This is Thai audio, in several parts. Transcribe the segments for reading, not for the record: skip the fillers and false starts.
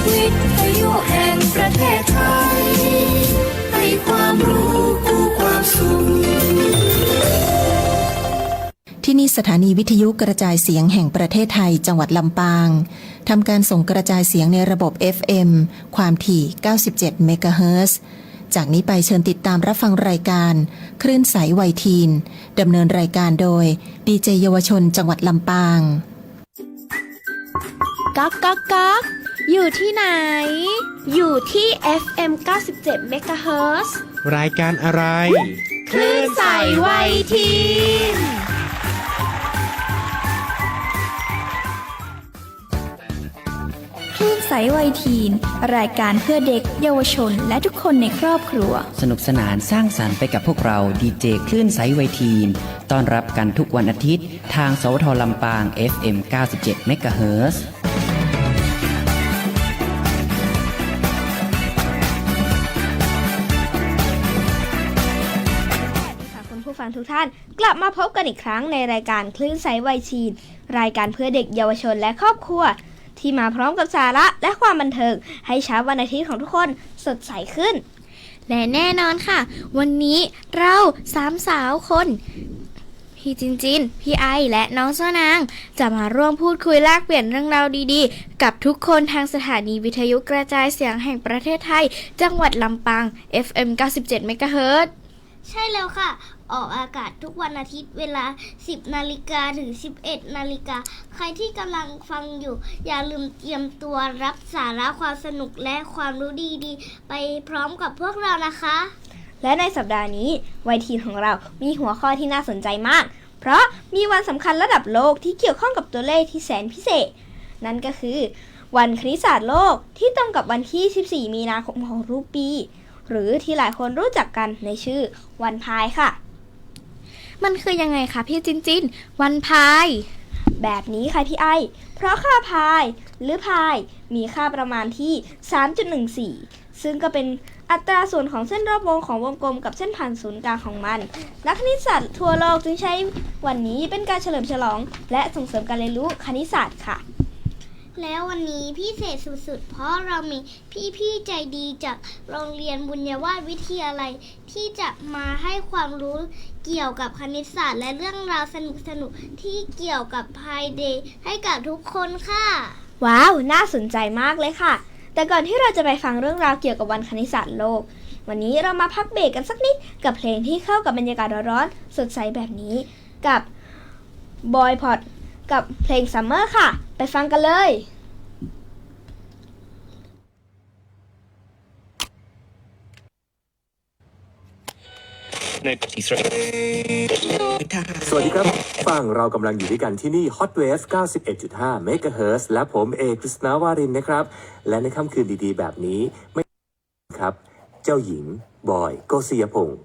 วิทยุแห่งประเทศไทยให้ความรู้คู่ความสุขที่นี่สถานีวิทยุกระจายเสียงแห่งประเทศไทยจังหวัดลำปางทำการส่งกระจายเสียงในระบบ FM ความถี่ 97 เมกะเฮิรตซ์จากนี้ไปเชิญติดตามรับฟังรายการคลื่นใสวัยทีนดำเนินรายการโดยดีเจเยาวชนจังหวัดลำปางก๊ากก๊ากก๊ากอยู่ที่ไหนอยู่ที่ FM 97 เมกะเฮิรตซ์รายการอะไรคลื่นใสวัยทีนคลื่นใสวัยทีนรายการเพื่อเด็กเยาวชนและทุกคนในครอบครัวสนุกสนานสร้างสรรค์ไปกับพวกเราดีเจคลื่นใสวัยทีนต้อนรับกันทุกวันอาทิตย์ทางสวทลำปาง FM 97 เมกะเฮิรตซ์ฟังทุกท่านกลับมาพบกันอีกครั้งในรายการคลื่นใสวัยทีนรายการเพื่อเด็กเยาวชนและครอบครัวที่มาพร้อมกับสาระและความบันเทิงให้เช้าวันอาทิตย์ของทุกคนสดใสขึ้นและแน่นอนค่ะวันนี้เราสามสาวคนพี่จินจินพี่ไอและน้องเจ้านางจะมาร่วมพูดคุยแลกเปลี่ยนเรื่องราวดีๆกับทุกคนทางสถานีวิทยุกระจายเสียงแห่งประเทศไทยจังหวัดลำปาง FM 97 เมกะเฮิรตซ์ใช่แล้วค่ะออกอากาศทุกวันอาทิตย์เวลา 10 นาฬิกาถึง 11 นาฬิกาใครที่กำลังฟังอยู่อย่าลืมเตรียมตัวรับสาระความสนุกและความรู้ดีๆไปพร้อมกับพวกเรานะคะและในสัปดาห์นี้วัยทีนของเรามีหัวข้อที่น่าสนใจมากเพราะมีวันสำคัญระดับโลกที่เกี่ยวข้องกับตัวเลขที่แสนพิเศษนั่นก็คือวันคณิตศาสตร์โลกที่ตรงกับวันที่ 14 มีนาคมของทุกปีหรือที่หลายคนรู้จักกันในชื่อวันพายค่ะมันคือยังไงคะพี่จินจินวันพายแบบนี้ค่ะพี่ไอเพราะค่าพายหรือพายมีค่าประมาณที่ 3.14 ซึ่งก็เป็นอัตราส่วนของเส้นรอบวงของวงกลมกับเส้นผ่านศูนย์กลางของมันนักคณิตศาสตร์ทั่วโลกจึงใช้วันนี้เป็นการเฉลิมฉลองและส่งเสริมการเรียนรู้คณิตศาสตร์ค่ะแล้ววันนี้พิเศษสุดๆเพราะเรามีพี่ๆใจดีจากโรงเรียนบุญยวาทวิทยาลัยที่จะมาให้ความรู้เกี่ยวกับคณิตศาสตร์และเรื่องราวสนุกๆที่เกี่ยวกับพายเดย์ให้กับทุกคนค่ะว้าวน่าสนใจมากเลยค่ะแต่ก่อนที่เราจะไปฟังเรื่องราวเกี่ยวกับวันคณิตศาสตร์โลกวันนี้เรามาพักเบรกกันสักนิดกับเพลงที่เข้ากับบรรยากาศร้อนๆสดใสแบบนี้กับบอยพอดกับเพลงซัมเมอร์ค่ะไปฟังกันเลยสวัสดีครับฟังเรากำลังอยู่ด้วยกันที่นี่ Hot Wave 91.5 MHz และผมเอกกฤษณาวารินนะครับและในค่ำคืนดีๆแบบนี้ไม่ครับเจ้าหญิงบอยโกศิยพงศ์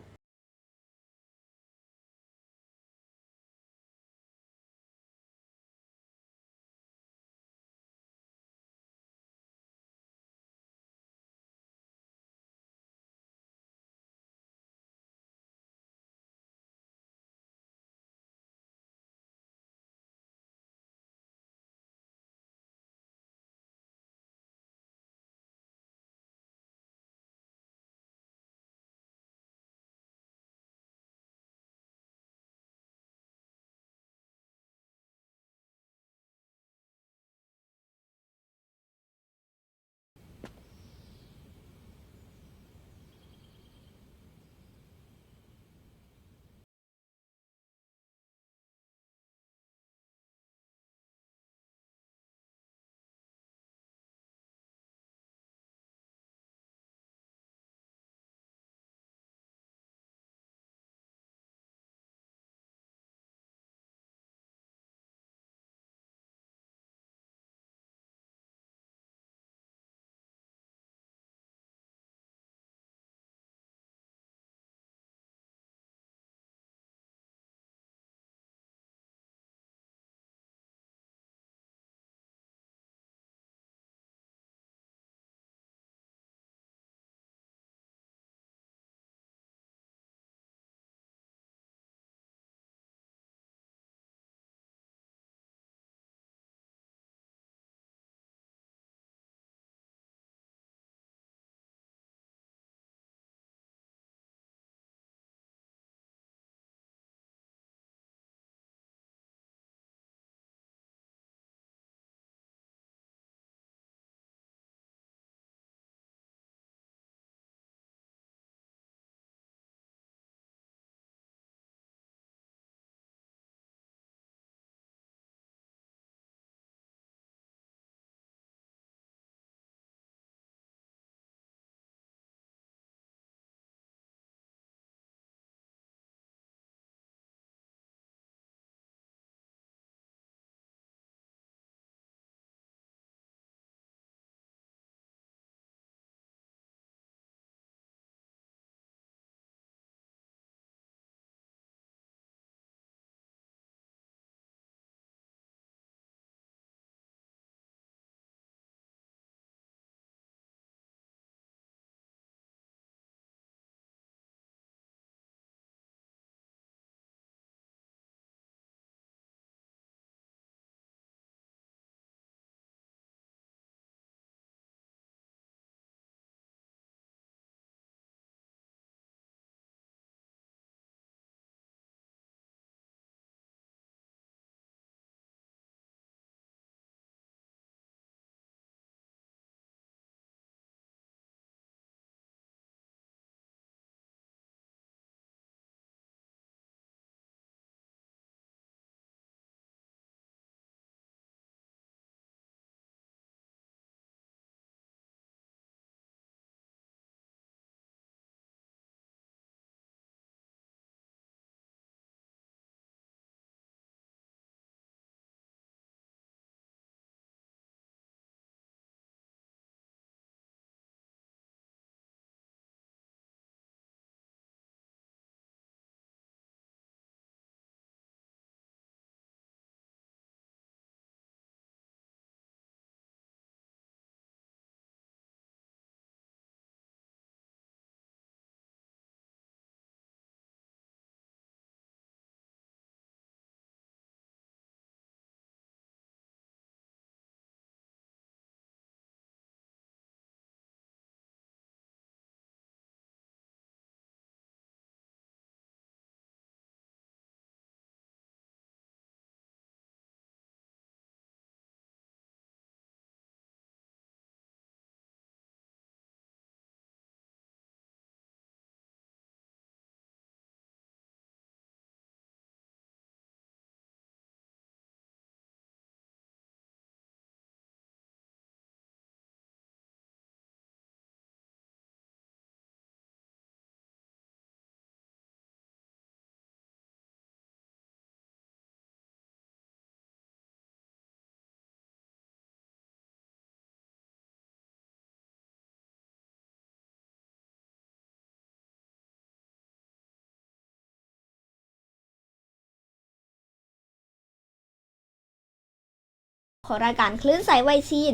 ของรายการคลื่นสายวัยทีน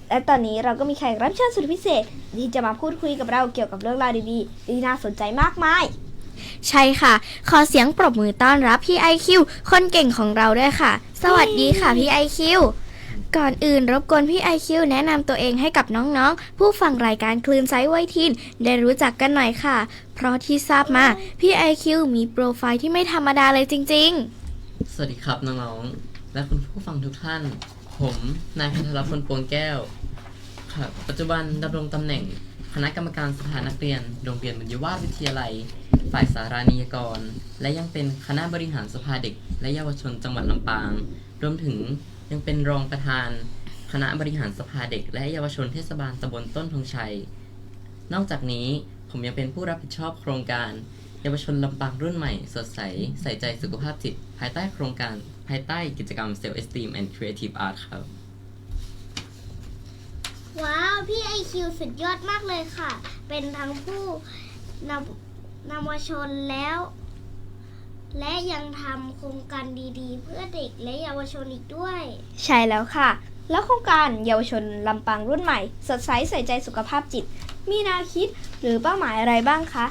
และตอนนี้เราก็มีแขกรับเชิญสุดพิเศษที่จะมาพูดคุยกับเราเกี่ยวกับเรื่องราวดีๆที่น่าสนใจมากมายใช่ค่ะขอเสียงปรบมือต้อนรับพี่ IQ คนเก่งของเราด้วยค่ะสวัสดีค่ะพี่ IQ ก่อนอื่นรบกวนพี่ IQ แนะนำตัวเองให้กับน้องๆผู้ฟังรายการคลื่นไซด์วัยทีนได้รู้จักกันหน่อยค่ะเพราะที่ทราบมาพี่ IQ มีโปรไฟล์ที่ไม่ธรรมดาเลยจริงๆสวัสดีครับน้องๆและคุณผู้ฟังทุกท่านผมนายพัทรพล ปวงแก้วครับปัจจุบันดำรงตำแหน่งคณะกรรมการสภานักเรียนโรงเรียนบุญยวาทวิทยาลัยฝ่ายสารานิยกรและยังเป็นคณะบริหารสภาเด็กและเยาวชนจังหวัดลำปางรวมถึงยังเป็นรองประธานคณะบริหารสภาเด็กและเยาวชนเทศบาลตำบลต้นธงชัยนอกจากนี้ผมยังเป็นผู้รับผิดชอบโครงการเยาวชนลำปางรุ่นใหม่สดใสใส่ใจสุขภาพจิตภายใต้โครงการภายใต้กิจกรรม Self Esteem and Creative Art ครับว้าวพี่ IQ สุดยอดมากเลยค่ะเป็นทั้งผู้นำชนแล้วและยังทำโครงการดีๆเพื่อเด็กและเยาวชนอีกด้วยใช่แล้วค่ะแล้วโครงการเยาวชนลำปางรุ่นใหม่สดใสใส่ใจสุขภาพจิตมีแนวคิดหรือเป้าหมายอะไรบ้างคะ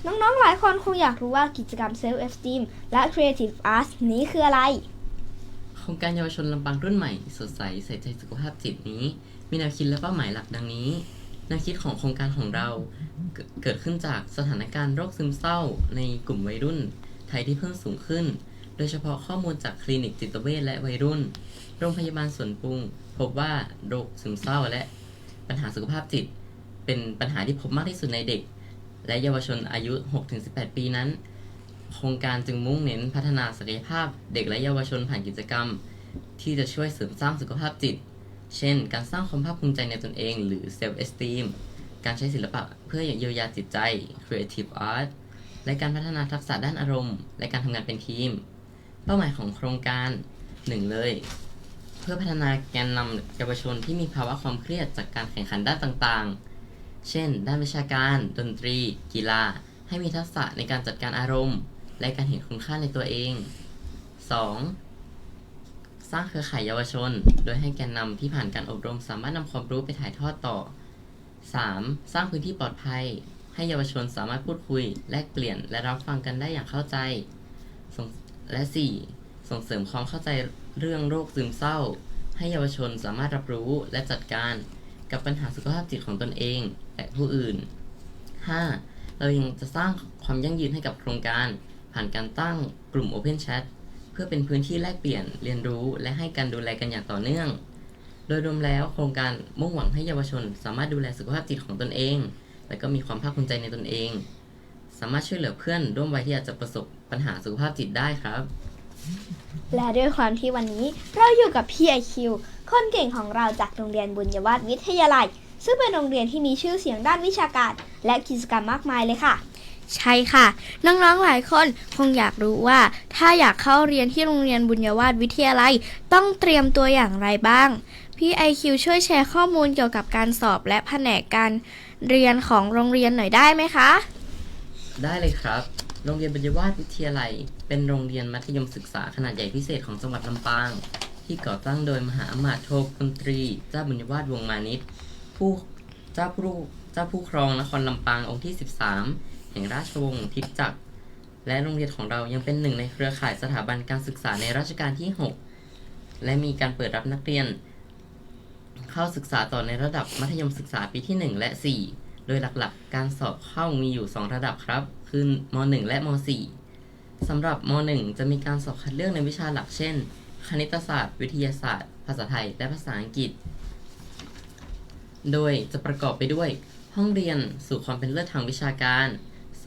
น้องๆหลายคนคงอยากรู้ว่ากิจกรรม Self Esteem และ Creative Art นี้คืออะไรโครงการเยาวชนลำปางรุ่นใหม่สดใสใส่ใจสุขภาพจิตนี้มีแนวคิดและเป้าหมายหลักดังนี้แนวคิดของโครงการของเราเกิดขึ้นจากสถานการณ์โรคซึมเศร้าในกลุ่มวัยรุ่นไทยที่เพิ่มสูงขึ้นโดยเฉพาะข้อมูลจากคลินิกจิตเวชและวัยรุ่นโรงพยาบาลสวนปรุงพบว่าโรคซึมเศร้าและปัญหาสุขภาพจิตเป็นปัญหาที่พบมากที่สุดในเด็กและเยาวชนอายุ 6-18 ปีนั้นโครงการจึงมุ่งเน้นพัฒนาศักยภาพเด็กและเยาวชนผ่านกิจกรรมที่จะช่วยเสริมสร้างสุขภาพจิตเช่นการสร้างความภาคภูมิใจในตนเองหรือ Self Esteem การใช้ศิลปะเพื่อเยียวยาจิตใจ Creative Art และการพัฒนาทักษะด้านอารมณ์และการทำงานเป็นทีมเป้าหมายของโครงการ 1 เลยเพื่อพัฒนาแกนนำเยาวชนที่มีภาวะความเครียดจากการแข่งขันด้านต่างๆเช่นด้านวิชาการดนตรีกีฬาให้มีทักษะในการจัดการอารมณ์และการเห็นคุณค่าในตัวเอง 2. สร้างเครือข่ายเยาวชนโดยให้แกนนำที่ผ่านการอบรมสามารถนำความรู้ไปถ่ายทอดต่อ 3. สร้างพื้นที่ปลอดภัยให้เยาวชนสามารถพูดคุยแลกเปลี่ยนและรับฟังกันได้อย่างเข้าใจและ 4. ส่งเสริมความเข้าใจเรื่องโรคซึมเศร้าให้เยาวชนสามารถรับรู้และจัดการกับปัญหาสุขภาพจิตของตนเองและผู้อื่น 5. เรายังจะสร้างความยั่งยืนให้กับโครงการผ่านการตั้งกลุ่ม Open Chatเพื่อเป็นพื้นที่แลกเปลี่ยนเรียนรู้และให้การดูแลกันอย่างต่อเนื่องโดยรวมแล้วโครงการมุ่งหวังให้เยาวชนสามารถดูแลสุขภาพจิตของตนเองและก็มีความภาคภูมิใจในตนเองสามารถช่วยเหลือเพื่อนร่วมวัยที่อาจจะประสบปัญหาสุขภาพจิตได้ครับและด้วยความที่วันนี้เราอยู่กับพี่ IQ คนเก่งของเราจากโรงเรียนบุญยวาทวิทยาลัยซึ่งเป็นโรงเรียนที่มีชื่อเสียงด้านวิชาการและกิจกรรมมากมายเลยค่ะใช่ค่ะน้องๆหลายคนคงอยากรู้ว่าถ้าอยากเข้าเรียนที่โรงเรียนบุญยวาทวิทยาลัยต้องเตรียมตัวอย่างไรบ้างพี่ IQ ช่วยแชร์ข้อมูลเกี่ยวกับการสอบและแผนกการเรียนของโรงเรียนหน่อยได้ไหมคะได้เลยครับโรงเรียนบุญยวาทวิทยาลัยเป็นโรงเรียนมัธยมศึกษาขนาดใหญ่พิเศษของจังหวัดลำปางที่ก่อตั้งโดยมหาอมาตย์โทพลตรีเจ้าบุญยวาทวงศ์มานิชเจ้าผู้ครองนครลำปางองค์ที่ 13แห่งราชวงศ์ทิพย์จักรและโรงเรียนของเรายังเป็นหนึ่งในเครือข่ายสถาบันการศึกษาในรัชกาลที่ 6และมีการเปิดรับนักเรียนเข้าศึกษาต่อในระดับมัธยมศึกษาปีที่ 1 และ 4โดยหลักๆการสอบเข้ามีอยู่ 2 ระดับครับคือม.1 และม.4 สำหรับม.1 จะมีการสอบคัดเลือกในวิชาหลักเช่นคณิตศาสตร์วิทยาศาสตร์ภาษาไทยและภาษาอังกฤษโดยจะประกอบไปด้วยห้องเรียนสู่ความเป็นเลิศทางวิชาการ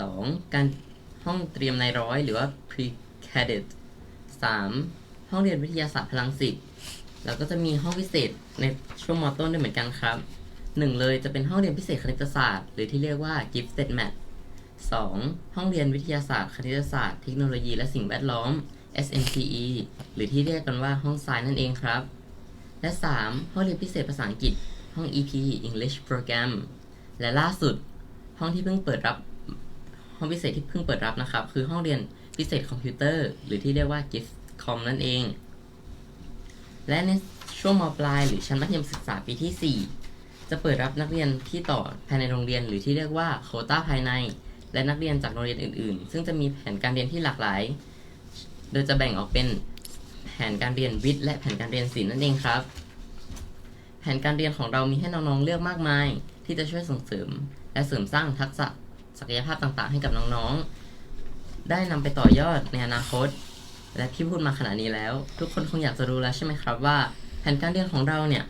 2. การห้องเตรียมนายร้อยหรือว่า Pre-Cadet 3. ห้องเรียนวิทยาศาสตร์พลังศิษย์แล้วก็จะมีห้องพิเศษในช่วงม.ต้นด้วยเหมือนกันครับ 1. เลยจะเป็นห้องเรียนพิเศษคณิตศาสตร์หรือที่เรียกว่า Gifted Math 2. ห้องเรียนวิทยาศาสตร์คณิตศาสตร์เทคโนโลยีและสิ่งแวดล้อม SMTE หรือที่เรียกกันว่าห้องไซน์นั่นเองครับและ 3. ห้องเรียนพิเศษภาษาอังกฤษห้อง EP English Program และล่าสุดห้องพิเศษที่เพิ่งเปิดรับนะครับคือห้องเรียนพิเศษคอมพิวเตอร์หรือที่เรียกว่า Gift Com นั่นเอง และในช่วงม.ปลายหรือชั้นมัธยมศึกษาปีที่ 4 จะเปิดรับนักเรียนที่ต่อภายในโรงเรียนหรือที่เรียกว่าโควต้าภายในและนักเรียนจากโรงเรียนอื่นๆซึ่งจะมีแผนการเรียนที่หลากหลายโดยจะแบ่งออกเป็นแผนการเรียนวิทย์และแผนการเรียนศิลป์นั่นเองครับแผนการเรียนของเรามีให้น้องๆเลือกมากมายที่จะช่วยส่งเสริมและเสริมสร้างทักษะศักยภาพต่างๆให้กับน้องๆได้นำไปต่อยอดในอนาคตและที่พูดมาขนาดนี้แล้วทุกคนคงอยากจะรู้แล้วใช่ไหมครับว่าแผนการเรียนของเราเนี่ย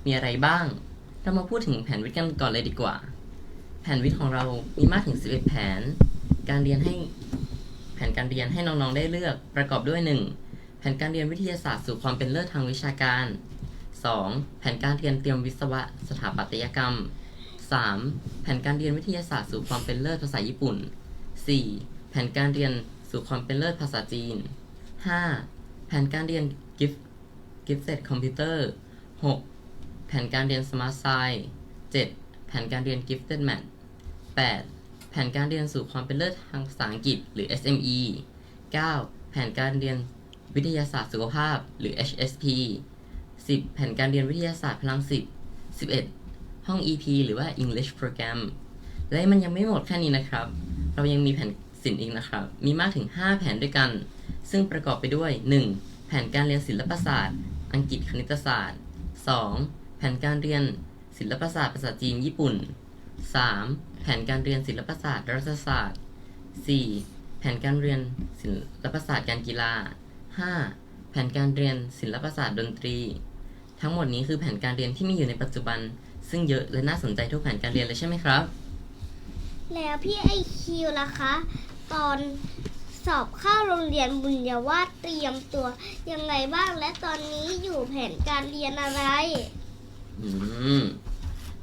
มีอะไรบ้างเรามาพูดถึงแผนวิทย์กันก่อนเลยดีกว่าแผนวิทย์ของเรามีมากถึง11แผนการเรียนให้แผนการเรียนให้น้องๆได้เลือกประกอบด้วย 1. แผนการเรียนวิทยาศาสตร์สู่ความเป็นเลิศทางวิชาการ 2. แผนการเรียนเตรียมวิศวะสถาปัตยกรรม 3. แผนการเรียนวิทยาศาสตร์สู่ความเป็นเลิศภาษาญี่ปุ่น 4. แผนการเรียนสู่ความเป็นเลิศภาษาจีน 5. แผนการเรียนGifted Computer 6. แผนการเรียน Smart Science 7. แผนการเรียน Gifted Math 8. แผนการเรียนสู่ความเป็นเลิศทางภาษาอังกฤษหรือ SME 9. แผนการเรียนวิทยาศาสตร์สุขภาพหรือ HSP 10. แผนการเรียนวิทยาศาสตร์พลังจิต 11. ห้อง EP หรือว่า English Program และมันยังไม่หมดแค่นี้นะครับเรายังมีแผนศิลป์อีกนะครับมีมากถึง5แผนด้วยกันซึ่งประกอบไปด้วย 1. แผนการเรียนศิลปศาสตร์อังกฤษคณิตศาสตร์ 2. แผนการเรียนศิลปศาสตร์ภาษาจีนญี่ปุ่น 3. แผนการเรียนศิลปศาสตร์รัฐศาสตร์ 4. แผนการเรียนศิลปศาสตร์การกีฬา 5. แผนการเรียนศิลปศาสตร์ดนตรีทั้งหมดนี้คือแผนการเรียนที่มีอยู่ในปัจจุบันซึ่งเยอะและน่าสนใจทุกแผนการเรียนเลยใช่ไหมครับ แล้วพี่ไอคิวล่ะคะ ตอนสอบเข้าโรงเรียนบุญยวาสเตรียมตัวยังไงบ้างและตอนนี้อยู่แผนการเรียนอะไร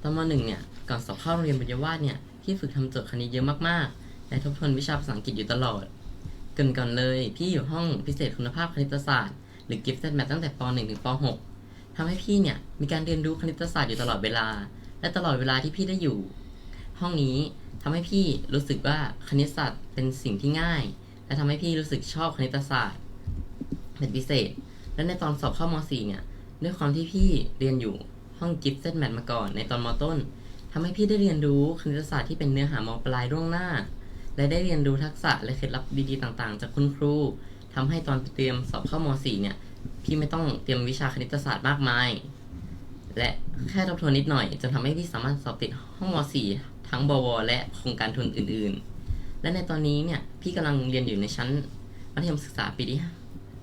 ตอนม.1 เนี่ยก่อนสอบเข้าโรงเรียนบุญยวาสเนี่ยพี่ฝึกทำโจทย์คณิตเยอะมากๆและทบทวนวิชาภาษาอังกฤษอยู่ตลอดก่อนเลยพี่อยู่ห้องพิเศษคุณภาพคณิตศาสตร์หรือ Gifted Math ตั้งแต่ป .1 ถึงป .6 ทำให้พี่เนี่ยมีการเรียนรู้คณิตศาสตร์อยู่ตลอดเวลาและตลอดเวลาที่พี่ได้อยู่ห้องนี้ทำให้พี่รู้สึกว่าคณิตศาสตร์เป็นสิ่งที่ง่ายและทำให้พี่รู้สึกชอบคณิตศาสตร์เป็นพิเศษและในตอนสอบเข้าม .4 เนี่ยด้วยความที่พี่เรียนอยู่ห้อง Gifted Math มาก่อนในตอนม.ต้นทำให้พี่ได้เรียนรู้คณิตศาสตร์ที่เป็นเนื้อหาม.ปลายล่วงหน้าและได้เรียนรู้ทักษะและเคล็ดลับดีๆต่างๆจากคุณครูทำให้ตอนเตรียมสอบเข้าม .4 เนี่ยพี่ไม่ต้องเตรียมวิชาคณิตศาสตร์มากมายและแค่ทบทวนนิดหน่อยจนทำให้พี่สามารถสอบติดห้องม .4 ทั้งบวและโครงการทุนอื่นๆและในตอนนี้เนี่ยพี่กำลังเรียนอยู่ในชั้นมัธยมศึกษาปีที่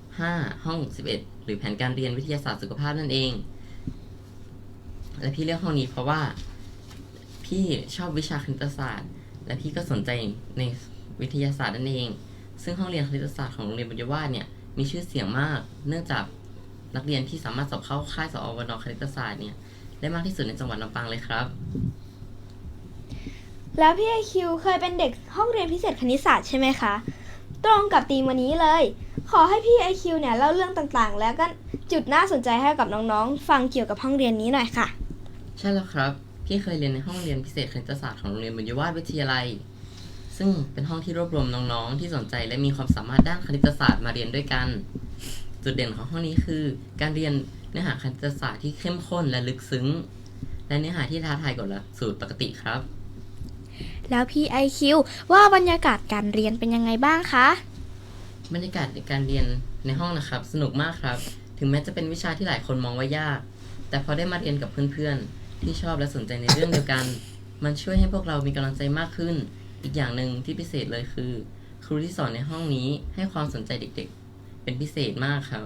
5 ห้อง 11 หรือแผนการเรียนวิทยาศาสตร์สุขภาพนั่นเองและพี่เลือกห้องนี้เพราะว่าพี่ชอบวิชาคณิตศาสตร์และพี่ก็สนใจในวิทยาศาสตร์นั่นเองซึ่งห้องเรียนคณิตศาสตร์ของโรงเรียนบุญยวาสเนี่ยมีชื่อเสียงมากเนื่องจากนักเรียนที่สามารถสอบเข้าค่ายสอวนคณิตศาสตร์เนี่ยได้มากที่สุดในจังหวัดลำปางเลยครับ แล้วพี่ไอคิวเคยเป็นเด็กห้องเรียนพิเศษคณิตศาสตร์ใช่ไหมคะ ตรงกับธีมวันนี้เลย ขอให้พี่ไอคิวเนี่ยเล่าเรื่องต่างๆแล้วก็จุดน่าสนใจให้กับน้องๆฟังเกี่ยวกับห้องเรียนนี้หน่อยค่ะ ใช่แล้วครับพี่เคยเรียนในห้องเรียนพิเศษคณิตศาสตร์ของโรงเรียนบุญยวาสวิทยาลัยซึ่งเป็นห้องที่รวบรวมน้องๆที่สนใจและมีความสามารถด้านคณิตศาสตร์มาเรียนด้วยกันจุดเด่นของห้องนี้คือการเรียนเนื้อหาคณิตศาสตร์ที่เข้มข้นและลึกซึ้งและเนื้อหาที่ท้าทายกว่าหลักสูตรปกติครับแล้วพี่ไอคิวว่าบรรยากาศการเรียนเป็นยังไงบ้างคะบรรยากาศในการเรียนในห้องนะครับสนุกมากครับถึงแม้จะเป็นวิชาที่หลายคนมองว่ายากแต่พอได้มาเรียนกับเพื่อนๆที่ชอบและสนใจในเรื่องเดียวกันมันช่วยให้พวกเรามีกำลังใจมากขึ้นอีกอย่างหนึ่งที่พิเศษเลยคือครูที่สอนในห้องนี้ให้ความสนใจเด็กๆเป็นพิเศษมากครับ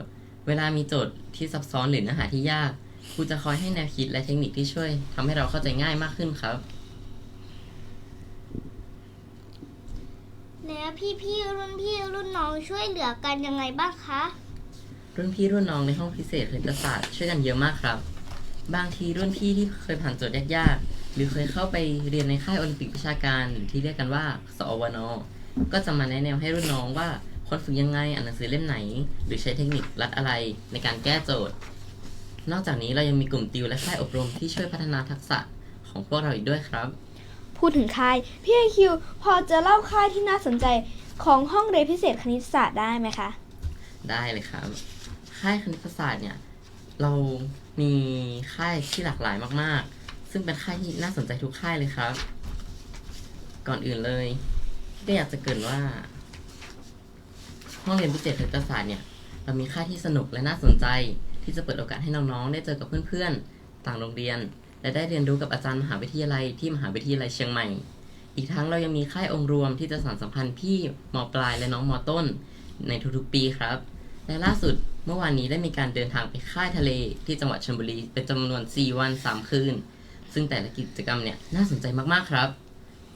เวลามีโจทย์ที่ซับซ้อนหรือเนื้อหาที่ยากครูจะคอยให้แนวคิดและเทคนิคที่ช่วยทำให้เราเข้าใจง่ายมากขึ้นครับแล้วพี่รุ่นน้องช่วยเหลือกันยังไงบ้างคะรุ่นพี่รุ่นน้องในห้องพิเศษคณิตศาสตร์ช่วยกันเยอะมากครับบางทีรุ่นพี่ที่เคยผ่านโจทย์ยากๆหรือเคยเข้าไปเรียนในค่ายโอลิมปิกวิชาการหรือที่เรียกกันว่าสอวนก็จะมาแนะแนวให้รุ่นน้องว่าควรฝึกยังไงอ่านหนังสือเล่มไหนหรือใช้เทคนิคลัดอะไรในการแก้โจทย์นอกจากนี้เรายังมีกลุ่มติวและค่ายอบรมที่ช่วยพัฒนาทักษะของพวกเราอีกด้วยครับพูดถึงค่ายพี่ไอคิวพอจะเล่าค่ายที่น่าสนใจของห้องเรียนพิเศษคณิตศาสตร์ได้ไหมคะได้เลยครับค่ายคณิตศาสตร์เนี่ย เรามีค่ายที่หลากหลายมากๆ ซึ่งเป็นค่ายที่น่าสนใจทุกค่ายเลยครับ ก่อนอื่นเลยก็อยากจะเกริ่นว่าห้องเรียนพิเศษคณิตศาสตร์เนี่ยเรามีค่ายที่สนุกและน่าสนใจที่จะเปิดโอกาสให้น้องๆได้เจอกับเพื่อนๆต่างโรงเรียนและได้เรียนรู้กับอาจารย์มหาวิทยาลัยที่มหาวิทยาลัยเชียงใหม่อีกทั้งเรายังมีค่ายองค์รวมที่จะสานสัมพันธ์พี่ม.ปลายและน้องม.ต้นในทุกๆปีครับและล่าสุดเมื่อวานนี้ได้มีการเดินทางไปค่ายทะเลที่จังหวัดชลบุรีเป็นจำนวน4 วัน3 คืนซึ่งแต่ละกิจกรรมเนี่ยน่าสนใจมากๆครับ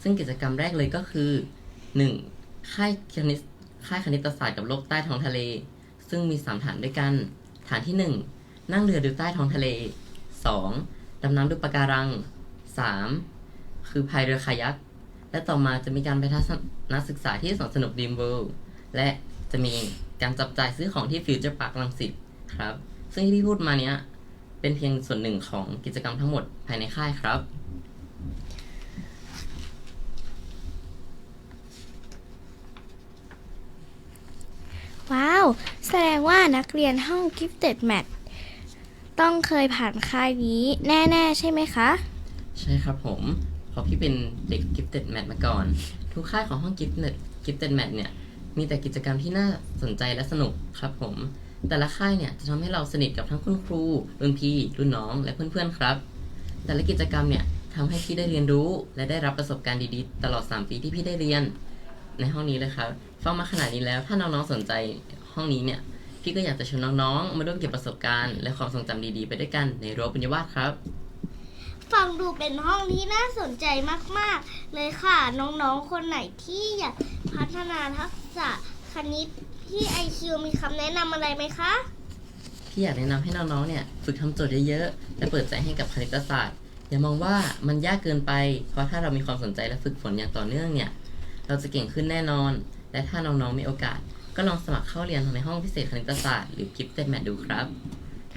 ซึ่งกิจกรรมแรกเลยก็คือ 1. ค่ายคณิตศาสตร์กับโลกใต้ท้องทะเลซึ่งมี3ฐานด้วยกันฐานที่ 1 นั่งเรือดูใต้ท้องทะเล 2. ดำน้ำดูปะการัง 3. คือพายเรือคายัคและต่อมาจะมีการไปทัศนศึกษาที่สวนสนุกดีมเวิลด์และจะมีการจับจ่ายซื้อของที่ฟิวเจอร์พาร์ครังสิตครับซึ่งที่พูดมาเนี้ยเป็นเพียงส่วนหนึ่งของกิจกรรมทั้งหมดภายในค่ายครับ ว้าว แสดงว่านักเรียนห้อง Gifted Math ต้องเคยผ่านค่ายนี้แน่ ๆ ใช่ไหมคะ ใช่ครับผมเพราะพี่เป็นเด็ก Gifted Math มาก่อน ทุกค่ายของห้อง Gifted Math เนี่ยมีแต่กิจกรรมที่น่าสนใจและสนุกครับผมแต่ละค่ายเนี่ยจะทำให้เราสนิทกับทั้งคุณครูรุ่นพี่รุ่นน้องและเพื่อนๆครับแต่ละกิจกรรมเนี่ยทำให้พี่ได้เรียนรู้และได้รับประสบการณ์ดีๆตลอด3 ปีที่พี่ได้เรียนในห้องนี้เลยครับฟังมาขนาดนี้แล้วถ้าน้องๆสนใจห้องนี้เนี่ยพี่ก็อยากจะชวนน้องๆมาร่วมเก็บประสบการณ์และความทรงจำดีๆไปด้วยกันในรั้วปัญญาวาสครับ ฟังดูเป็นห้องที่น่าสนใจมากๆเลยค่ะ น้องๆ คนไหนที่อยากพัฒนาทักษะคณิตที่ IQ มีคำแนะนำอะไรไหมคะ พี่อยากแนะนำให้น้องๆ เนี่ยฝึกทำโจทย์เยอะๆ และเปิดใจให้กับคณิตศาสตร์ อย่ามองว่ามันยากเกินไป เพราะถ้าเรามีความสนใจและฝึกฝนอย่างต่อเนื่องเนี่ย เราจะเก่งขึ้นแน่นอน และถ้าน้องๆ มีโอกาส ก็ลองสมัครเข้าเรียนในห้องพิเศษคณิตศาสตร์หรือ Gifted Math ดูครับ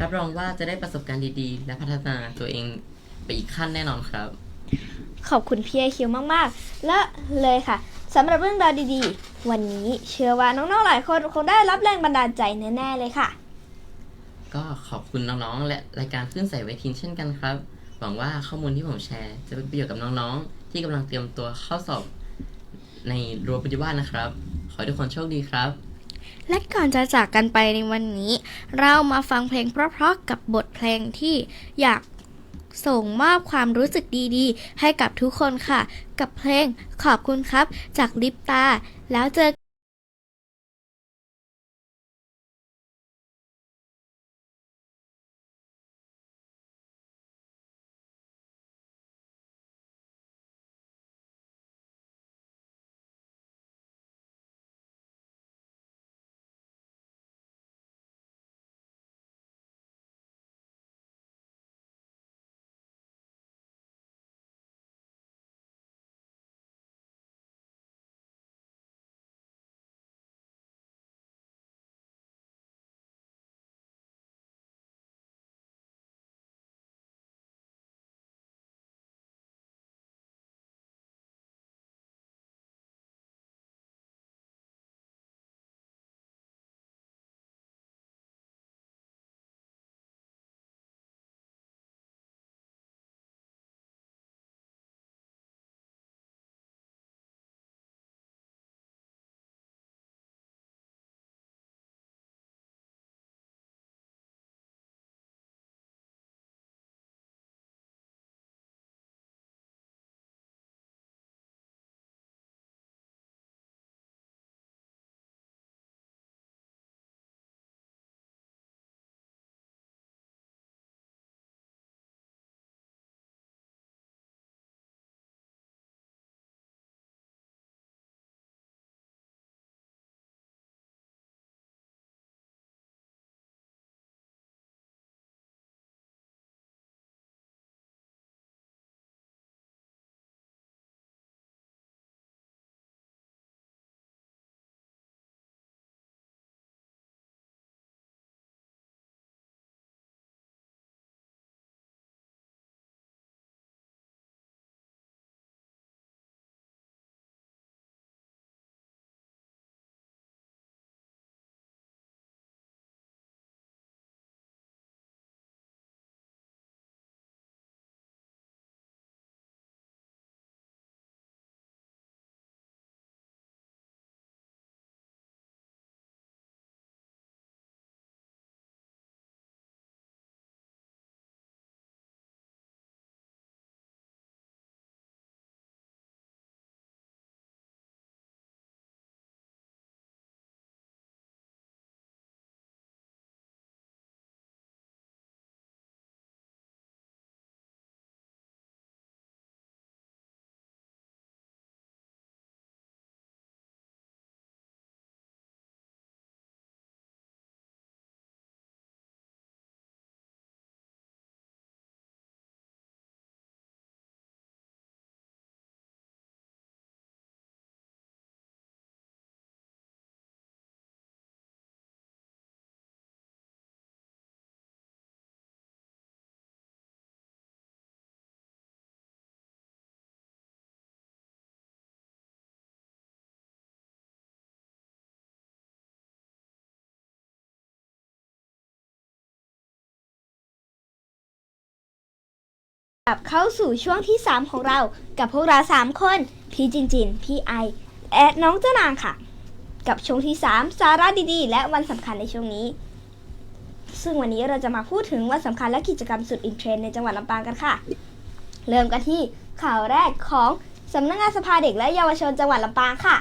รับรองว่าจะได้ประสบการณ์ดีๆ และพัฒนาตัวเองไปอีกขั้นแน่นอนครับ ขอบคุณพี่ไอคิวมากๆ และเลยค่ะสำหรับเรื่องราวดีๆ วันนี้เชื่อว่าน้องๆหลายคนคงได้รับแรงบันดาลใจแน่ๆเลยค่ะ ก็ขอบคุณน้องๆ และรายการคลื่นใสไวทีนเช่นกันครับ หวังว่าข้อมูลที่ผมแชร์จะเป็นประโยชน์กับน้องๆ ที่กำลังเตรียมตัวเข้าสอบในรั้วปัญญาวาสนะครับ ขอให้ทุกคนโชคดีครับ และก่อนจะจากกันไปในวันนี้ เรามาฟังเพลงเพราะๆกับบทเพลงที่อยากส่งมอบความรู้สึกดีๆ ให้กับทุกคนค่ะ กับเพลงขอบคุณครับจากลิปตาแล้วเจอ กลับเข้าสู่ช่วงที่ 3 ของเรากับพวกเรา 3 คนพี่จินจินพี่ไอและน้องเจ้านางค่ะกับช่วงที่ 3 สาระดีๆและวันสำคัญในช่วงนี้ซึ่งวันนี้เราจะมาพูดถึงวันสำคัญและกิจกรรมสุดอินเทรนด์ในจังหวัดลำปางกันค่ะเริ่มกันที่ข่าวแรกของสำนักงานสภาเด็กและเยาวชนจังหวัดลำปางค่ะ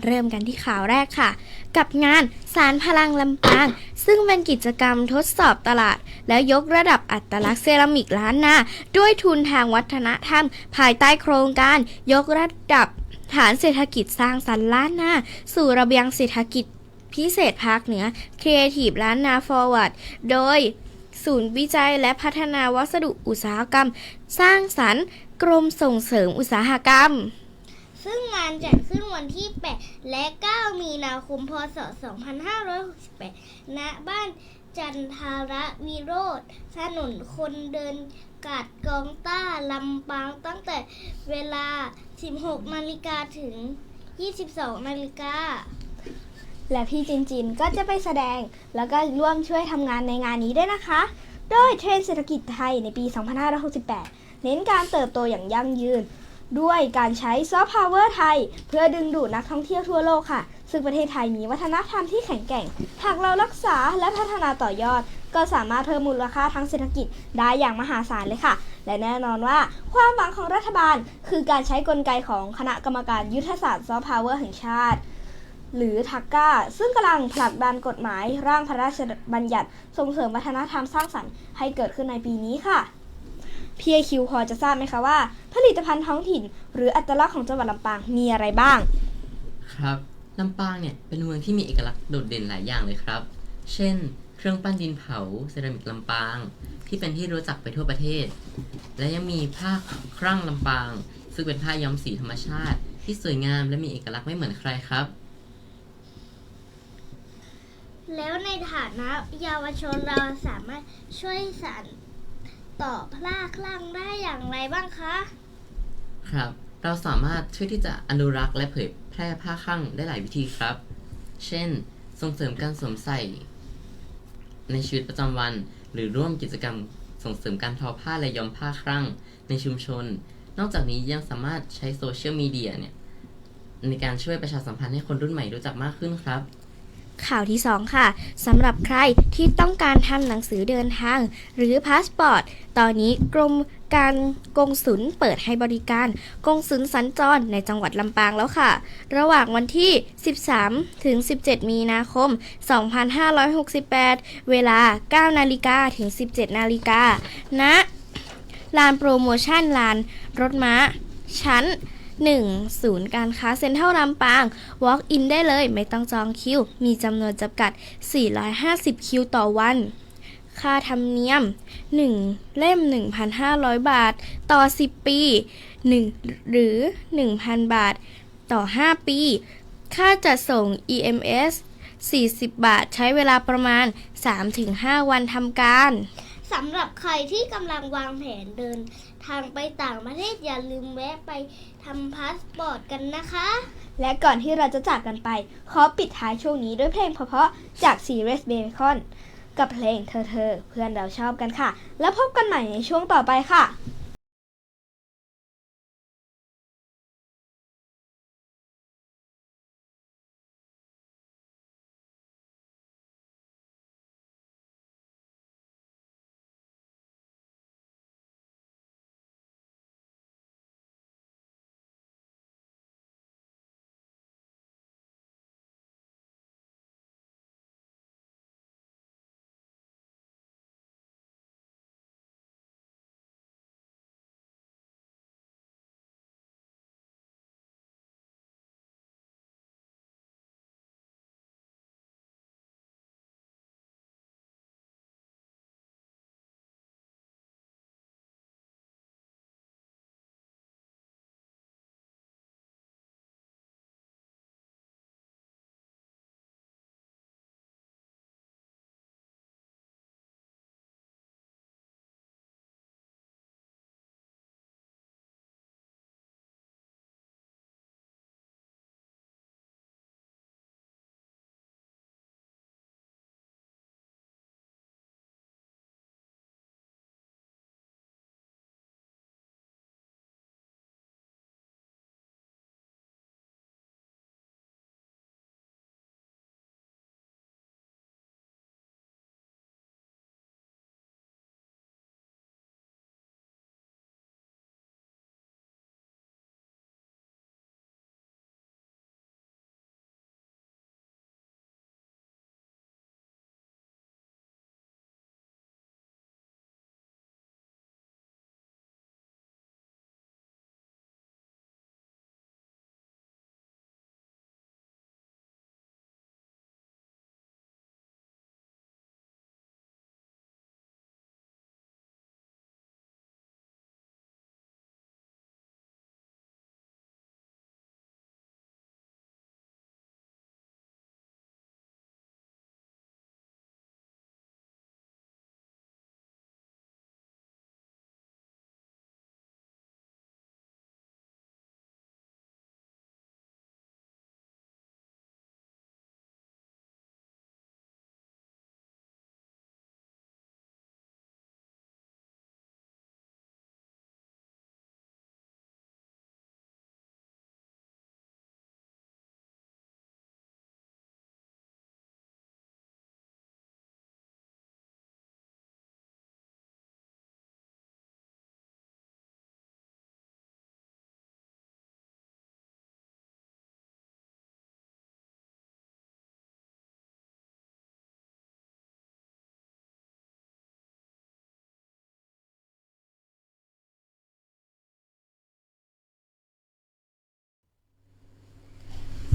เริ่มกันที่ข่าวแรกค่ะกับงานสารพลังลำปางซึ่งเป็นกิจกรรมทดสอบตลาดและยกระดับอัตลักษณ์เซรามิกล้านนาด้วยทุนทางวัฒนธรรมภายใต้โครงการยกระดับฐานเศรษฐกิจสร้างสรรค์ล้านนาสู่ระเบียงเศรษฐกิจพิเศษภาคเหนือ Creative ล้านนา Forward โดยศูนย์วิจัยและพัฒนาวัสดุอุตสาหกรรมสร้างสรรค์กรมส่งเสริมอุตสาหกรรมซึ่งงานจัดขึ้นวันที่ 8 และ 9 มีนาคม พ.ศ. 2568 ณ บ้านจันทาระวิโรธถนนคนเดินกาดกองต้าลำปางตั้งแต่เวลา 16 นาฬิกาถึง 22 นาฬิกาและพี่จินจินก็จะไปแสดงแล้วก็ร่วมช่วยทำงานในงานนี้ด้วยนะคะโดยเทรนด์เศรษฐกิจไทยในปี 2568 เน้นการเติบโตอย่างยั่งยืนด้วยการใช้ซอฟต์พาวเวอร์ไทยเพื่อดึงดูดนักท่องเที่ยวทั่วโลกค่ะซึ่งประเทศไทยมีวัฒนธรรมที่แข็งแกร่งหากเรารักษาและพัฒนาต่อยอดก็สามารถเพิ่มมูลค่าทางเศรษฐกิจได้อย่างมหาศาลเลยค่ะและแน่นอนว่าความหวังของรัฐบาลคือการใช้กลไกของคณะกรรมการยุทธศาสตร์ซอฟต์พาวเวอร์แห่งชาติหรือทักก้าซึ่งกำลังผลักดันกฎหมายร่างพระราชบัญญัติส่งเสริมวัฒนธรรมสร้างสรรค์ให้เกิดขึ้นในปีนี้ค่ะพี่ไอคิวพอจะทราบไหมคะว่าผลิตภัณฑ์ท้องถิ่นหรืออัตลักษณ์ของจังหวัดลำปางมีอะไรบ้างครับลำปางเนี่ยเป็นเมืองที่มีเอกลักษณ์โดดเด่นหลายอย่างเลยครับเช่นเครื่องปั้นดินเผาเซรามิกลำปางที่เป็นที่รู้จักไปทั่วประเทศและยังมีผ้าครั่งลำปางซึ่งเป็นผ้าย้อมสีธรรมชาติที่สวยงามและมีเอกลักษณ์ไม่เหมือนใครครับแล้วในฐานะเยาวชนเราสามารถช่วยสานต่อผ้าคลั่งได้อย่างไรบ้างคะครับเราสามารถช่วยที่จะอนุรักษ์และเผยแพร่ผ้าคลั่งได้หลายวิธีครับเช่นส่งเสริมการสวมใส่ในชีวิตประจำวันหรือร่วมกิจกรรมส่งเสริมการทอผ้าและย้อมผ้าครั่งในชุมชนนอกจากนี้ยังสามารถใช้โซเชียลมีเดียเนี่ยในการช่วยประชาสัมพันธ์ให้คนรุ่นใหม่รู้จักมากขึ้นครับข่าวที่ 2 ค่ะสำหรับใครที่ต้องการทำหนังสือเดินทางหรือพาสปอร์ตตอนนี้กรมการกงสุลเปิดให้บริการกงสุลสัญจรในจังหวัดลำปางแล้วค่ะระหว่างวันที่ 13 ถึง 17 มีนาคม 2568 เวลา 9 นาฬิกาถึง 17 นาฬิกาณลานโปรโมชั่นลานรถม้าชั้น1 ศูนย์การค้าเซ็นทรัลลำปาง Walk in ได้เลยไม่ต้องจองคิวมีจำนวนจำกัด450คิวต่อวันค่าธรรมเนียม1เล่ม 1,500 บาทต่อ10ปี1หรือ 1,000 บาทต่อ5ปีค่าจัดส่ง EMS 40 บาทใช้เวลาประมาณ 3-5 วันทำการสำหรับใครที่กำลังวางแผนเดินทางไปต่างประเทศอย่าลืมแวะไปทำพาสปอร์ตกันนะคะและก่อนที่เราจะจากกันไปขอปิดท้ายช่วงนี้ด้วยเพลงเพราะๆจาก Series Bacon กับเพลงเธอเพื่อนเราชอบกันค่ะแล้วพบกันใหม่ในช่วงต่อไปค่ะ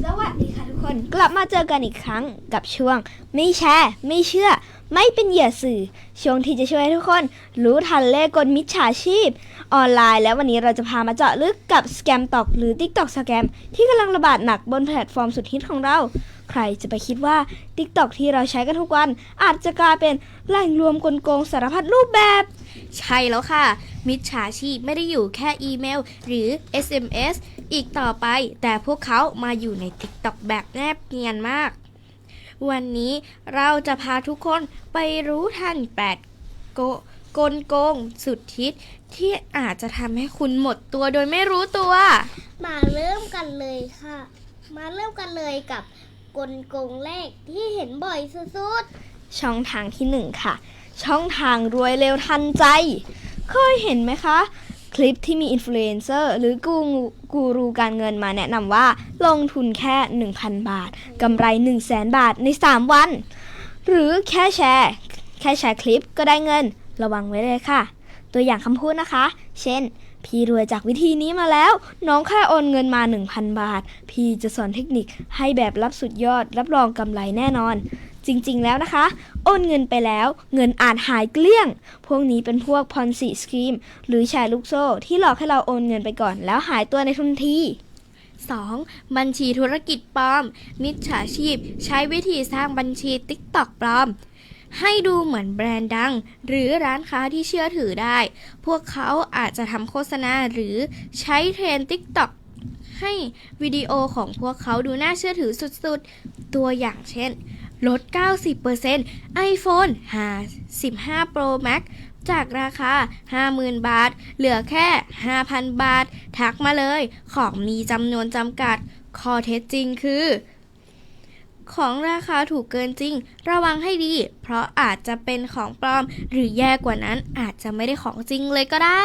สวัสดีค่ะทุกคนกลับมาเจอกันอีกครั้งกับช่วงไม่แชร์ไม่เชื่อไม่เป็นเหยื่อสื่อช่วงที่จะช่วยให้ทุกคนรู้ทันเลขกลมิจฉาชีพออนไลน์แล้ววันนี้เราจะพามาเจาะลึกกับสแกมตอกหรือ TikTok สแกมที่กำลังระบาดหนักบนแพลตฟอร์มสุดฮิตของเราใครจะไปคิดว่า TikTok ที่เราใช้กันทุกวันอาจจะกลายเป็นแหล่งรวมกลโกงสารพัดรูปแบบ ใช่แล้วค่ะมิจฉาชีพไม่ได้อยู่แค่อีเมลหรือ SMS อีกต่อไปแต่พวกเขามาอยู่ใน TikTok แบบแนบเนียนมากวันนี้เราจะพาทุกคนไปรู้ทันกลโกงสุดฮิตที่อาจจะทำให้คุณหมดตัวโดยไม่รู้ตัว มาเริ่มกันเลยค่ะ มาเริ่มกันเลยกับกลโกงแรกที่เห็นบ่อยสุด ช่องทางที่ 1 ค่ะ ช่องทางรวยเร็วทันใจเคยเห็นไหมคะ คลิปที่มีอินฟลูเอนเซอร์หรือกูรูการเงินมาแนะนำว่าลงทุนแค่ 1,000 บาทกำไร 100,000 บาทใน 3 วัน หรือแค่แชร์คลิปก็ได้เงินระวังไว้เลยค่ะ ตัวอย่างคำพูดนะคะ เช่น พี่รวยจากวิธีนี้มาแล้วน้องแค่โอนเงินมา 1,000 บาทพี่จะสอนเทคนิคให้แบบรับสุดยอดรับรองกำไรแน่นอนจริงๆแล้วนะคะโอนเงินไปแล้วเงินอาจหายเกลี้ยงพวกนี้เป็นพวก Ponzi Scheme หรือแชร์ลูกโซ่ที่หลอกให้เราโอนเงินไปก่อนแล้วหายตัวในทันที 2. บัญชีธุรกิจปลอมมิจฉาชีพใช้วิธีสร้างบัญชี TikTok ปลอมให้ดูเหมือนแบรนด์ดังหรือร้านค้าที่เชื่อถือได้พวกเขาอาจจะทำโฆษณาหรือใช้เทรนด์ TikTok ให้วิดีโอของพวกเขาดูน่าเชื่อถือสุดๆตัวอย่างเช่นลด 90% iPhone 15 Pro Max จากราคา 50,000 บาทเหลือแค่ 5,000 บาททักมาเลยของมีจำนวนจำกัดข้อเท็จจริงคือของราคาถูกเกินจริงระวังให้ดีเพราะอาจจะเป็นของปลอมหรือแย่กว่านั้นอาจจะไม่ได้ของจริงเลยก็ได้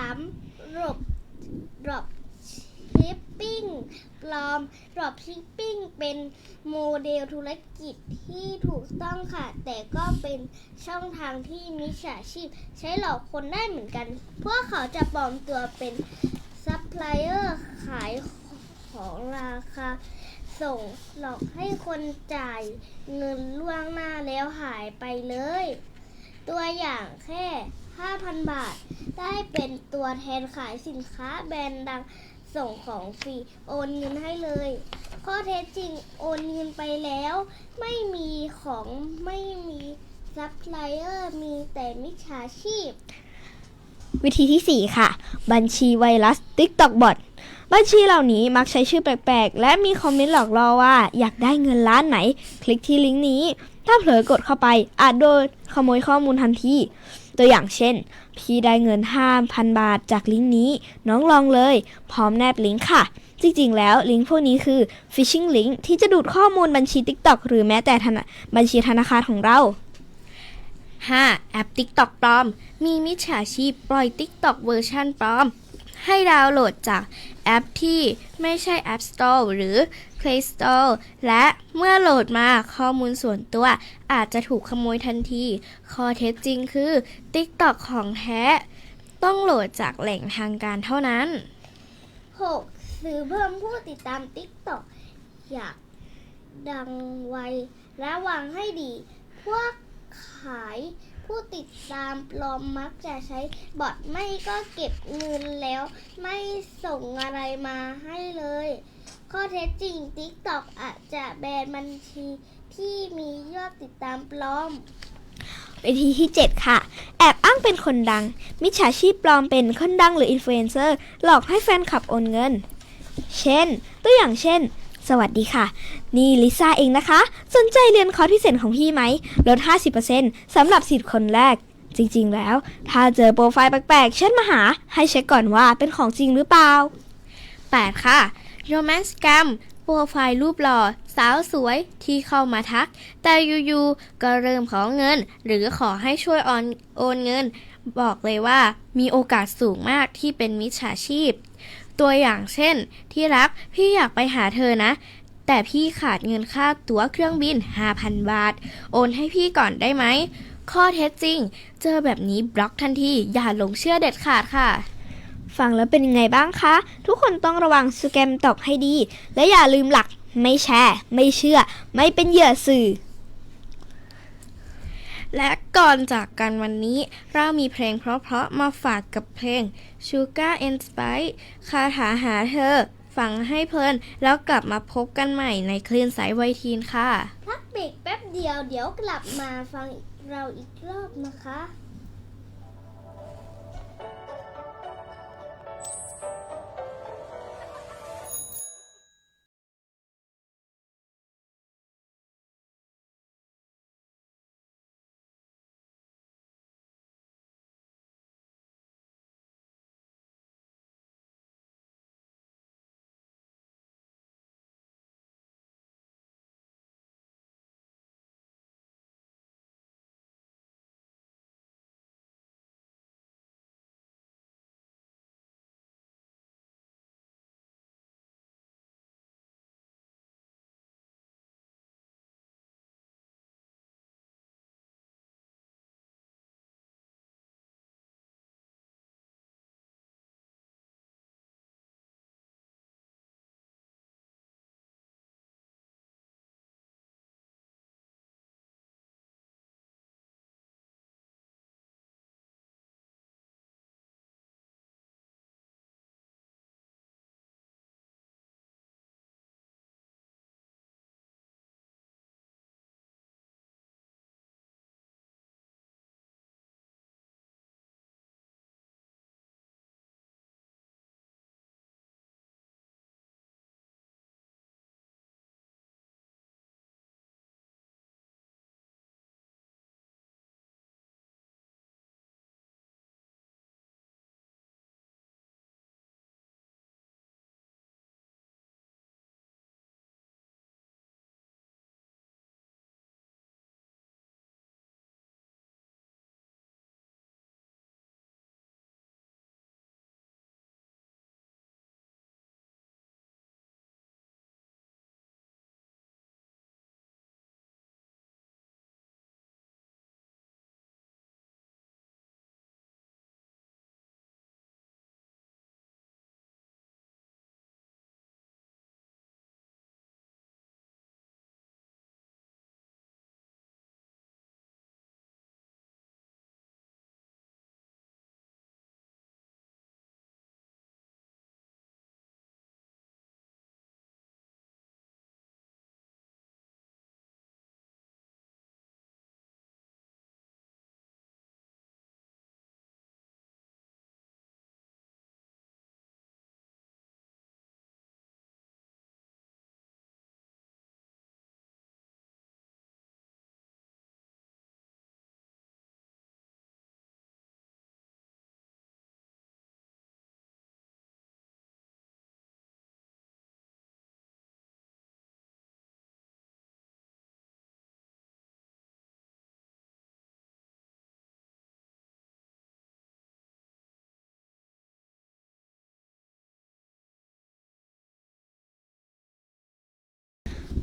3. drop shipping ปลอม drop shipping เป็นโมเดลธุรกิจที่ถูกต้องค่ะแต่ก็เป็นช่องทางที่มิจฉาชีพใช้หลอกคนได้เหมือนกันพวกเขาจะปลอมตัวเป็นซัพพลายเออร์ขายของราคาส่งหลอกให้คนจ่ายเงินล่วงหน้าแล้วหายไปเลยตัวอย่างแค่ 5,000 บาทได้เป็นตัวแทนขายสินค้าแบรนด์ดังส่งของฟรีโอนเงินให้เลยข้อเท็จจริงโอนเงินไปแล้วไม่มีของไม่มีซัพพลายเออร์มีแต่มิจฉาชีพวิธีที่ 4 ค่ะบัญชีไวรัส TikTok Bot บัญชีเหล่านี้มักใช้ชื่อแปลกๆและมีคอมเมนต์หลอกล่อว่าอยากได้เงินล้านไหนคลิกที่ลิงก์นี้ถ้าเผลอกดเข้าไปอาจโดนขโมยข้อมูลทันทีตัวอย่างเช่นพี่ได้เงิน 5,000 บาทจากลิงก์นี้น้องลองเลยพร้อมแนบลิงก์ค่ะจริงๆแล้วลิงก์พวกนี้คือ Phishing Link ที่จะดูดข้อมูลบัญชี TikTok หรือแม้แต่บัญชีธนาคารของเรา 5. แอป TikTok ปลอมมีมิจฉาชีพปล่อย TikTok เวอร์ชันปลอมให้ดาวน์โหลดจากแอปที่ไม่ใช่ App Store หรือ Play Store และเมื่อโหลดมาข้อมูลส่วนตัวอาจจะถูกขโมยทันทีข้อเท็จจริงคือ TikTok ของแท้ต้องโหลดจากแหล่งทางการเท่านั้น 6. ซื้อเพิ่มผู้ติดตาม TikTok อยากดังไวระวังให้ดีพวกขายผู้ติดตามปลอมมักจะใช้บอทไม่ก็เก็บเงินแล้วไม่ส่งอะไรมาให้เลยข้อเท็จจริง TikTok อาจจะแบนบัญชีที่มียอดติดตามปลอมวิธีที่ 7 ค่ะแอบอ้างเป็นคนดังมิจฉาชีพปลอมเป็นคนดังหรืออินฟลูเอนเซอร์หลอกให้แฟนคลับโอนเงินตัวอย่างเช่นสวัสดีค่ะนี่ลิซ่าเองนะคะสนใจเรียนคอร์สพิเศษของพี่ไหมลด 50% สำหรับ10 คนแรกจริงๆแล้วถ้าเจอโปรไฟล์แปลกๆเช่นมาหาให้เช็คก่อนว่าเป็นของจริงหรือเปล่า 8. ค่ะ Romance Scam โปรไฟล์รูปหล่อสาวสวยที่เข้ามาทักแต่อยู่ๆก็เริ่มขอเงินหรือขอให้ช่วยโอนเงินบอกเลยว่ามีโอกาสสูงมากที่เป็นมิจฉาชีพตัวอย่างเช่นที่รักพี่อยากไปหาเธอนะแต่พี่ขาดเงินค่าตั๋วเครื่องบิน 5,000 บาทโอนให้พี่ก่อนได้ไหมข้อเท็จจริงเจอแบบนี้บล็อกทันทีอย่าหลงเชื่อเด็ดขาดค่ะ ฟังแล้วเป็นยังไงบ้างคะ ทุกคนต้องระวังสแกมตอกให้ดี และอย่าลืมหลักไม่แชร์ ไม่เชื่อ ไม่เป็นเหยื่อสื่อ และก่อนจากกันวันนี้เรามีเพลงเพราะๆมาฝากกับเพลง Sugar and Spice คาถาหาเธอฟังให้เพลินแล้วกลับมาพบกันใหม่ในคลื่นสายวัยทีนค่ะ พักเบรกแป๊บเดียวเดี๋ยวกลับมาฟังเราอีกรอบนะคะ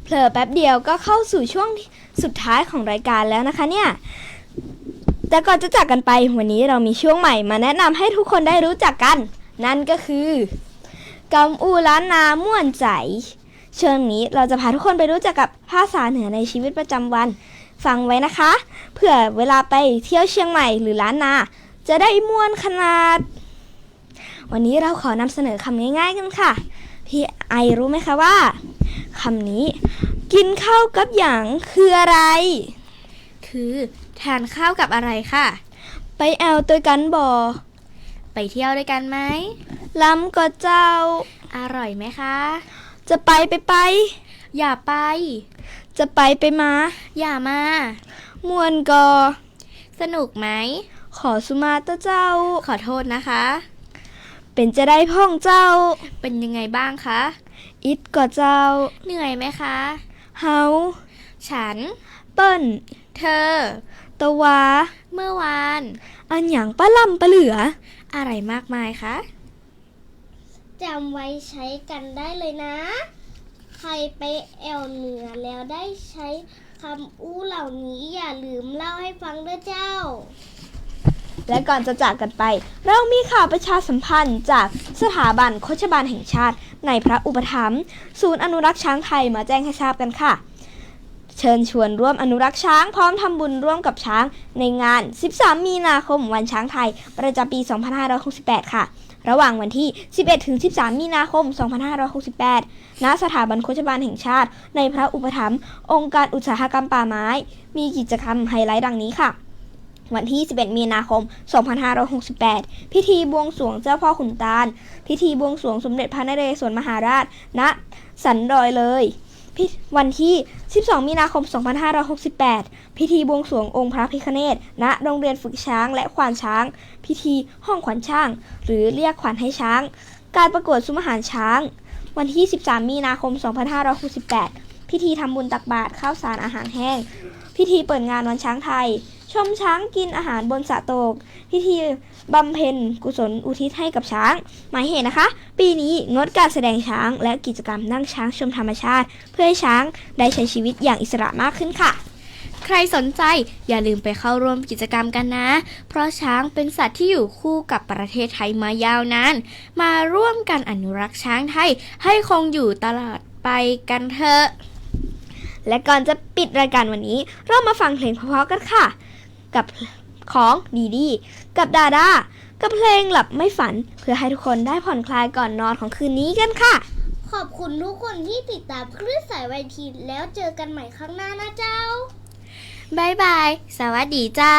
เผลอแป๊บเดียวก็เข้าสู่ช่วงสุดท้ายของรายการแล้วนะคะเนี่ย แต่ก่อนจะจากกันไปวันนี้เรามีช่วงใหม่มาแนะนำให้ทุกคนได้รู้จักกัน นั่นก็คือกำอูล้านนาม่วนใจช่วงนี้เราจะพาทุกคนไปรู้จักกับภาษาเหนือในชีวิตประจำวันฟังไว้นะคะเผื่อเวลาไปเที่ยวเชียงใหม่หรือล้านนาจะได้ม่วนขนาดวันนี้เราขอนำเสนอคำง่ายๆกันค่ะพี่ไอรู้ไหมคะว่าคำนี้กินข้าวกับหยังคืออะไรคือทานข้าวกับอะไรค่ะ ไปแอวตัวกันบ่ไปเที่ยวด้วยกันไหมล้ำก็เจ้าอร่อยไหมคะจะไปอย่าไปจะไปมาอย่ามาม่วนกอสนุกไหมขอสุมาตะเจ้าขอโทษนะคะเป็นจะได้พ่องเจ้าเป็นยังไงบ้างคะอิดก็เจ้าเหนื่อยไหมคะเฮาฉันเปิ้นเธอตะวาเมื่อวานอันหยังป้าล่ำป้าเหลืออะไรมากมายคะจำไว้ใช้กันได้เลยนะใครไปแอวเหนือแล้วได้ใช้คำอู้เหล่านี้อย่าลืมเล่าให้ฟังด้วยเจ้า และก่อนจะจากกันไป เรามีข่าวประชาสัมพันธ์จากสถาบันโฆษบาลแห่งชาติในพระอุปถัมภ์ศูนย์อนุรักษ์ช้างไทยมาแจ้งให้ทราบกันค่ะ เชิญชวนร่วมอนุรักษ์ช้างพร้อมทำบุญร่วมกับช้างในงาน 13 มีนาคมวันช้างไทยประจำปี 2568 ค่ะ ระหว่างวันที่ 11-13 มีนาคม 2568 ณ สถาบันโฆษบาลแห่งชาติในพระอุปถัมภ์องค์การอุตสาหกรรมป่าไม้ มีกิจกรรมไฮไลท์ดังนี้ค่ะ วันที่ 11 มีนาคม 2568 พิธีบวงสรวงเจ้าพ่อขุนตาล พิธีบวงสรวงสมเด็จพระนเรศวรมหาราช ณ สันดอยเลยวันที่ 12 มีนาคม 2568 พิธีบวงสรวงองค์พระพิฆเนศ ณ โรงเรียนฝึกช้างและขวานช้าง พิธีห้องขวัญช้าง หรือเรียกขวัญให้ช้าง การประกวดซุ้มอาหารช้าง วันที่ 13 มีนาคม 2568 พิธีทำบุญตักบาตรข้าวสารอาหารแห้ง พิธีเปิดงานวันช้างไทย ชมช้างกินอาหารบนสระโตก พิธีบำเพ็ญกุศลอุทิศให้กับช้าง หมายเหตุนะคะ ปีนี้งดการแสดงช้างและกิจกรรมนั่งช้างชมธรรมชาติ เพื่อให้ช้างได้ใช้ชีวิตอย่างอิสระมากขึ้นค่ะ ใครสนใจอย่าลืมไปเข้าร่วมกิจกรรมกันนะ เพราะช้างเป็นสัตว์ที่อยู่คู่กับประเทศไทยมายาวนาน มาร่วมกันอนุรักษ์ช้างไทยให้คงอยู่ตลอดไปกันเถอะ และก่อนจะปิดรายการวันนี้เรามาฟังเพลงเพราะๆกันค่ะกับของดีดีกับดาดากับเพลงหลับไม่ฝันเพื่อให้ทุกคนได้ผ่อนคลายก่อนนอนของคืนนี้กันค่ะ ขอบคุณทุกคนที่ติดตามคลื่นสายวัยทีแล้วเจอกันใหม่ครั้งหน้านะเจ้า บ๊ายบาย สวัสดีจ้า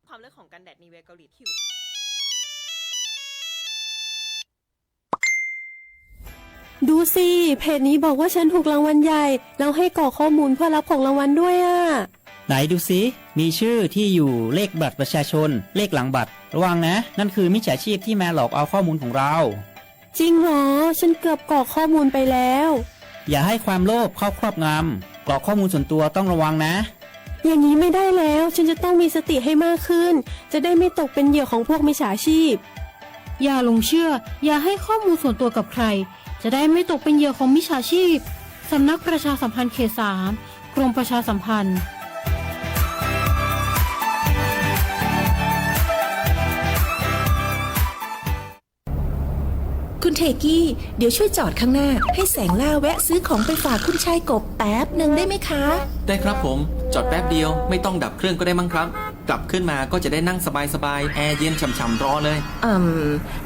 ความเลือกของกันแดดนีเวเกาหลีที่อยู่ดูสิเพจนี้บอกว่าฉันถูกรางวัลใหญ่แล้วให้กรอกข้อมูลเพื่อรับของรางวัลด้วยอ่ะ ไหนดูสิมีชื่อที่อยู่เลขบัตรประชาชนเลขหลังบัตรระวังนะนั่นคือมิจฉาชีพที่มาหลอกเอาข้อมูลของเรา จริงเหรอ ฉันเกือบกรอกข้อมูลไปแล้ว อย่าให้ความโลภเข้าครอบงำกรอกข้อมูลส่วนตัวต้องระวังนะ อย่างนี้ไม่ได้แล้ว ฉันจะต้องมีสติให้มากขึ้น จะได้ไม่ตกเป็นเหยื่อของพวกมิจฉาชีพ อย่าหลงเชื่อ อย่าให้ข้อมูลส่วนตัวกับใคร จะได้ไม่ตกเป็นเหยื่อของมิจฉาชีพ สำนักประชาสัมพันธ์เขต 3 กรมประชาสัมพันธ์ คุณเทกี้ เดี๋ยวช่วยจอดข้างหน้า ให้แสงล่าแวะซื้อของไปฝากคุณชายกบแป๊บหนึ่งได้ไหมคะ ได้ครับผม จอดแป๊บเดียวไม่ต้องดับเครื่องก็ได้มั้งครับ กลับขึ้นมาก็จะได้นั่งสบายๆแอร์เย็นฉ่ำๆรอเลย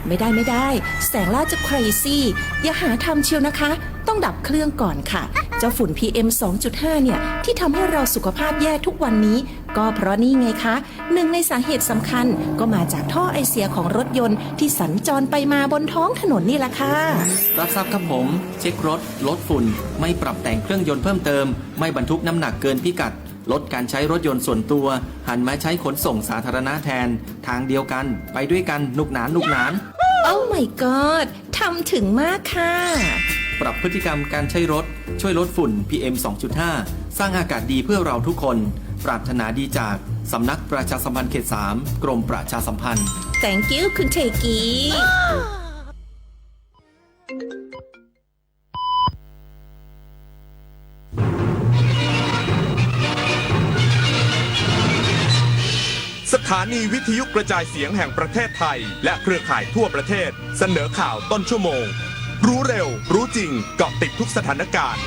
ไม่ได้ แสงล่าจะเครซี่อย่าหาทำเชียวนะคะ ต้องดับเครื่องก่อนค่ะ เจ้าฝุ่น PM 2.5 เนี่ยที่ทำให้เราสุขภาพแย่ทุกวันนี้ ก็เพราะนี่ไงคะหนึ่งในสาเหตุสำคัญก็มาจากท่อไอเสียของรถยนต์ที่สัญจรไปมาบนท้องถนนนี่แหละค่ะ รับทราบครับผม เช็ครถลดฝุ่น ไม่ปรับแต่งเครื่องยนต์เพิ่มเติม ไม่บรรทุกน้ำหนักเกินพิกัด ลดการใช้รถยนต์ส่วนตัว หันมาใช้ขนส่งสาธารณะแทน ทางเดียวกัน ไปด้วยกันนุกหนานนุกหนาน โอ้ my god ทำถึงมากค่ะ ปรับพฤติกรรมการใช้รถช่วยลดฝุ่น PM 2.5 สร้างอากาศดีเพื่อเราทุกคน ปรารถนาดีจากสำนักประชาสัมพันธ์เขต 3 กรมประชาสัมพันธ์ thank you คุณเทกี้ สถานีวิทยุกระจายเสียงแห่งประเทศไทยและเครือข่ายทั่วประเทศเสนอข่าวต้นชั่วโมง รู้เร็ว รู้จริงเกาะติดทุกสถานการณ์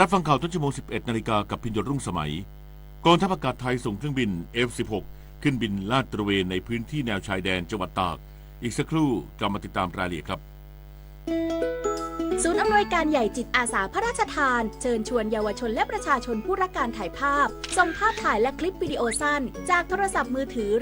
รับฟังข่าวต้นชั่วโมง 11 นาฬิกากับพิญญรุ่งสมัยกองทัพอากาศไทยส่งเครื่องบิน F-16 ขึ้นบินลาดตระเวนในพื้นที่แนวชายแดนจังหวัดตากอีกสักครู่กลับมาติดตามรายละเอียดครับ ศูนย์อำนวยการใหญ่จิตอาสาพระราชทานเชิญชวนเยาวชนและประชาชนผู้รักการถ่ายภาพส่งภาพถ่ายและคลิปวิดีโอสั้นจากโทรศัพท์มือถือ